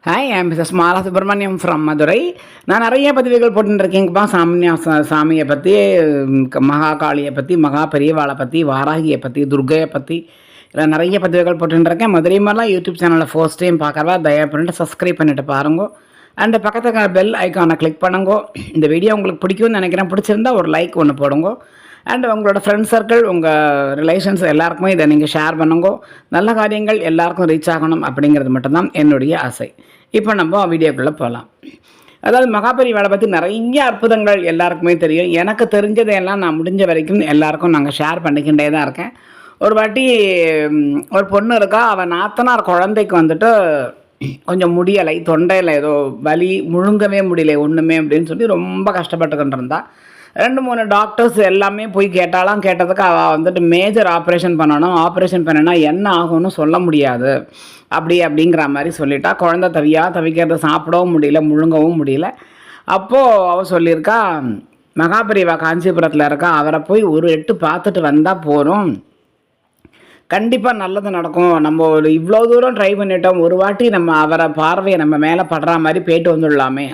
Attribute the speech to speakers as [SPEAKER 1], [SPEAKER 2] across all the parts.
[SPEAKER 1] Hi, I am Mrs Mala Subramaniam from Madurai. நான் நிறைய பதிவுகள் போட்டுருக்கேங்கப்பா. சாமியை பற்றி, மகாகாளியை பற்றி, மகா பெரியவாளை பற்றி, வாராகியை பற்றி, துர்கையை பற்றி இதில் நிறைய பதிவுகள் போட்டுருக்கேன். மதுரை மாதிரிலாம் யூடியூப் சேனலில் ஃபர்ஸ்ட் டைம் பார்க்குறவா தயவு பண்ணிட்டு சப்ஸ்கிரைப் பண்ணிட்டு பாருங்க. அண்ட் பக்கத்துக்கு பெல் ஐக்கானை கிளிக் பண்ணுங்க. இந்த வீடியோ உங்களுக்கு பிடிக்கும்னு நினைக்கிறேன். பிடிச்சிருந்தா ஒரு லைக் ஒன்று போடுங்க. அண்ட் உங்களோட ஃப்ரெண்ட்ஸ் சர்க்கிள், உங்கள் ரிலேஷன்ஸ் எல்லாருக்குமே இதை நீங்கள் ஷேர் பண்ணுங்க. நல்ல காரியங்கள் எல்லாருக்கும் ரீச் ஆகணும் அப்படிங்கிறது மட்டும்தான் என்னுடைய ஆசை. இப்போ நம்ம வீடியோக்குள்ளே போகலாம். அதாவது மகாபெரிவாளை பற்றி நிறைய அற்புதங்கள் எல்லாருக்குமே தெரியும். எனக்கு தெரிஞ்சதையெல்லாம் நான் முடிஞ்ச வரைக்கும் எல்லாருக்கும் நாங்கள் ஷேர் பண்ணிக்கிட்டே தான் இருக்கேன். ஒரு வாட்டி ஒரு பொண்ணு இருக்கா, அவன் நாத்தனார் குழந்தைக்கு வந்துட்டு கொஞ்சம் முடியலை, தொண்டையில் ஏதோ வலி, முழுங்கவே முடியலை ஒன்றுமே அப்படின்னு சொல்லி ரொம்ப கஷ்டப்பட்டுக்கிட்டு இருந்தா. 2-3 டாக்டர்ஸ் எல்லாமே போய் கேட்டதுக்கு அவள் வந்துட்டு மேஜர் ஆப்ரேஷன் பண்ணணும், ஆப்ரேஷன் பண்ணினா என்ன ஆகும்னு சொல்ல முடியாது அப்படிங்கிற மாதிரி சொல்லிட்டா. குழந்தை தவிக்கிறது, சாப்பிடவும் முடியல, முழுங்கவும் முடியல. அப்போது அவள் சொல்லியிருக்கா, மகாபெரிவா காஞ்சிபுரத்தில் இருக்கா, அவரை போய் ஒரு எட்டு பார்த்துட்டு வந்தால் போகிறோம், கண்டிப்பாக நல்லது நடக்கும். நம்ம ஒரு இவ்வளோ தூரம் ட்ரை பண்ணிட்டோம், ஒரு வாட்டி நம்ம அவரை பார்வையை நம்ம மேலே படுற மாதிரி போயிட்டு வந்துடலாமே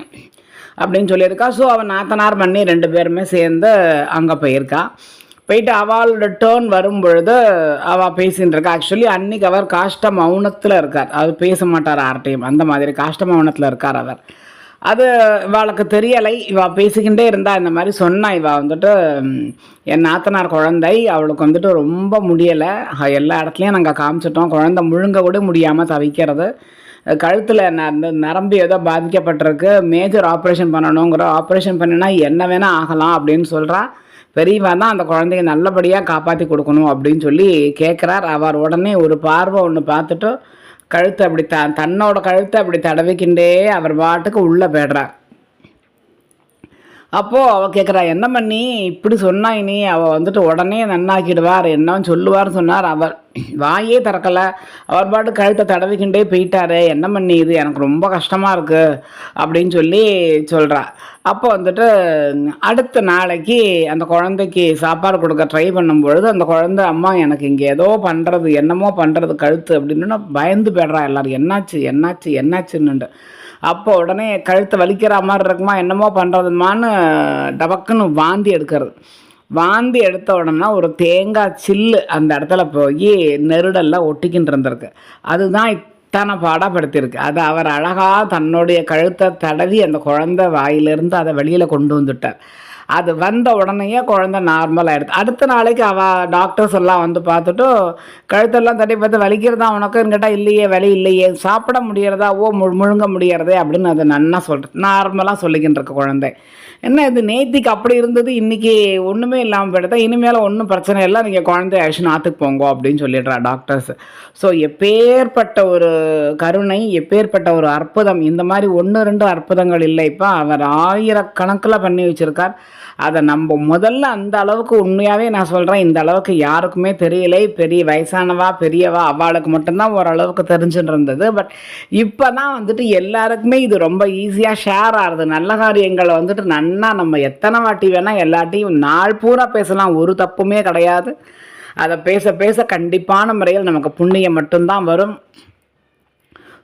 [SPEAKER 1] அப்படின்னு சொல்லியிருக்கா. ஸோ அவன் நாத்தனார் பண்ணி 2 பேருமே சேர்ந்து அங்கே போயிட்டு அவளோட டேர்ன் வரும் பொழுது அவள் பேசின்னு இருக்கா. ஆக்சுவலி அன்றைக்கி அவர் காஷ்ட மௌனத்தில் இருக்கார், அவர் பேச மாட்டார் யார்கிட்டையும், அந்த மாதிரி காஷ்ட மௌனத்தில் இருக்கார் அவர். அது இவளுக்கு தெரியலை. இவள் பேசிக்கிட்டே இருந்தா. இந்த மாதிரி சொன்னா, இவள் வந்துட்டு என் நாத்தனார் குழந்தை, அவளுக்கு வந்துட்டு ரொம்ப முடியலை, எல்லா இடத்துலையும் நாங்கள் காமிச்சிட்டோம், குழந்தை முழுங்க கூட முடியாமல் தவிக்கிறது, கழுத்தில் நரம்பு ஏதோ பாதிக்கப்பட்டிருக்கு, மேஜர் ஆப்ரேஷன் பண்ணணுங்கிற, ஆப்ரேஷன் பண்ணினா என்ன வேணால் ஆகலாம் அப்படின்னு சொல்கிறா. பெரியவா தான் அந்த குழந்தைய நல்லபடியாக காப்பாற்றி கொடுக்கணும் அப்படின்னு சொல்லி கேட்குறார். அவர் உடனே ஒரு பார்வை ஒன்று பார்த்துட்டு கழுத்தை அப்படி தன்னோட கழுத்தை அப்படி தடவிக்கிண்டே அவர் பாட்டுக்கு உள்ளே போய்டுறார். அப்போது அவள் கேட்குறா, என்ன பண்ணி இப்படி சொன்னாய் நீ? அவள் வந்துட்டு உடனே நன்னாக்கிடுவார், என்னன்னு சொல்லுவார்னு சொன்னார். அவர் வாயே திறக்கலை, அவர் பாட்டு கழுத்தை தடவிக்கிண்டே போயிட்டாரு. என்ன பண்ணி இது எனக்கு ரொம்ப கஷ்டமாக இருக்குது அப்படின்னு சொல்லி சொல்கிறா. அப்போ வந்துட்டு அடுத்த நாளைக்கு அந்த குழந்தைக்கு சாப்பாடு கொடுக்க ட்ரை பண்ணும்பொழுது அந்த குழந்தை, அம்மா எனக்கு இங்கே ஏதோ பண்ணுறது, என்னமோ பண்ணுறது கழுத்து அப்படின்னு பயந்து போய்ட்றா. எல்லோரும் என்னாச்சுன்னு. அப்போ உடனே கழுத்தை வலிக்கிற மாதிரி இருக்குமா, என்னமோ பண்ணுறதுமான்னு டபக்குன்னு வாந்தி எடுத்த உடனே ஒரு தேங்காய் சில்லு அந்த இடத்துல போய் நெருடெல்லாம் ஒட்டிக்கிட்டு இருந்திருக்கு. அதுதான் இத்தனை பாடப்படுத்தியிருக்கு. அது அவர் அழகாக தன்னுடைய கழுத்தை தடவி அந்த குழந்தை வாயிலிருந்து அதை வெளியில் கொண்டு வந்துட்டார். அது வந்த உடனேயே குழந்தை நார்மலாக எடுத்து அடுத்த நாளைக்கு அவள் டாக்டர்ஸ் எல்லாம் வந்து பார்த்துட்டு, கழுத்தெல்லாம் தட்டி பார்த்து, வலிக்கிறதா உனக்குன்னு கேட்டால், இல்லையே வலி இல்லையே, சாப்பிட முடியறதா, முழுங்க முடியறதே அப்படின்னு அதை நன்னா நார்மலாக சொல்லிக்கிட்டு இருக்க குழந்தை. என்ன இது நேத்திக்கு அப்படி இருந்தது, இன்றைக்கி ஒன்றுமே இல்லாமல் போயிடுதா, இனிமேல் ஒன்றும் பிரச்சனை இல்லை, நீங்கள் குழந்தைய ஆக்ஷன் ஆற்றுக்கு போங்க அப்படின்னு சொல்லிடுறா டாக்டர்ஸ். ஸோ எப்பேற்பட்ட ஒரு கருணை, எப்பேற்பட்ட ஒரு அற்புதம். இந்த மாதிரி 1-2 அற்புதங்கள் இல்லை, இப்போ அவர் ஆயிரக்கணக்கில் பண்ணி வச்சுருக்கார். அதை நம்ம முதல்ல அந்த அளவுக்கு உண்மையாகவே நான் சொல்கிறேன், இந்த அளவுக்கு யாருக்குமே தெரியலை. பெரிய வயசானவா பெரியவா அவளுக்கு மட்டும்தான் ஓரளவுக்கு தெரிஞ்சுட்டு இருந்தது. பட் இப்போ தான் வந்துட்டு எல்லாருக்குமே இது ரொம்ப ஈஸியாக ஷேர் ஆகுது. நல்ல காரியங்களை வந்துட்டு நன்னா நம்ம எத்தனை வாட்டி வேணால் எல்லாட்டையும் நாள் பூரா பேசலாம், ஒரு தப்புமே கிடையாது. அதை பேச கண்டிப்பான முறையில் நமக்கு புண்ணியம் மட்டும்தான் வரும்.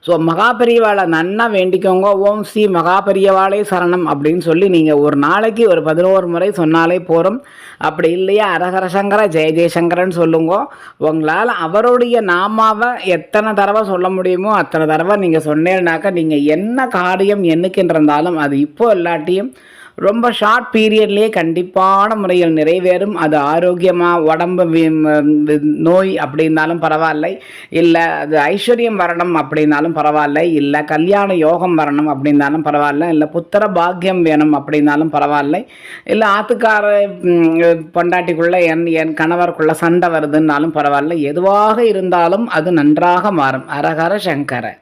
[SPEAKER 1] ஸோ மகாபெரிவாளை நன்னா வேண்டிக்கோங்க. ஓம் ஸ்ரீ மகாபெரியவாளே சரணம் அப்படின்னு சொல்லி நீங்கள் ஒரு நாளைக்கு ஒரு 11 முறை சொன்னாலே போகிறோம். அப்படி இல்லையா, அரஹர சங்கர ஜெய ஜெயசங்கரன்னு சொல்லுங்க. உங்களால் அவருடைய நாமாவை எத்தனை தடவை சொல்ல முடியுமோ அத்தனை தடவை நீங்கள் சொன்னேன்னாக்கா, நீங்கள் என்ன காரியம் என்னைக்குன்னு இருந்தாலும் அது இப்போ எல்லாட்டையும் ரொம்ப ஷார்ட் பீரியட்லேயே கண்டிப்பான முறையில் நிறைவேறும். அது ஆரோக்கியமாக உடம்பு நோய் அப்படின்னாலும் பரவாயில்லை, இல்லை அது ஐஸ்வர்யம் வரணும் அப்படின்னாலும் பரவாயில்லை, இல்லை கல்யாண யோகம் வரணும் அப்படின்னாலும் பரவாயில்ல, இல்லை புத்திர பாக்கியம் வேணும் அப்படின்னாலும் பரவாயில்லை, இல்லை ஆத்துக்கார பொண்டாட்டிக்குள்ளே என் கணவருக்குள்ளே சண்டை வருதுன்னாலும் பரவாயில்ல, எதுவாக இருந்தாலும் அது நன்றாக மாறும். அரஹர சங்கர.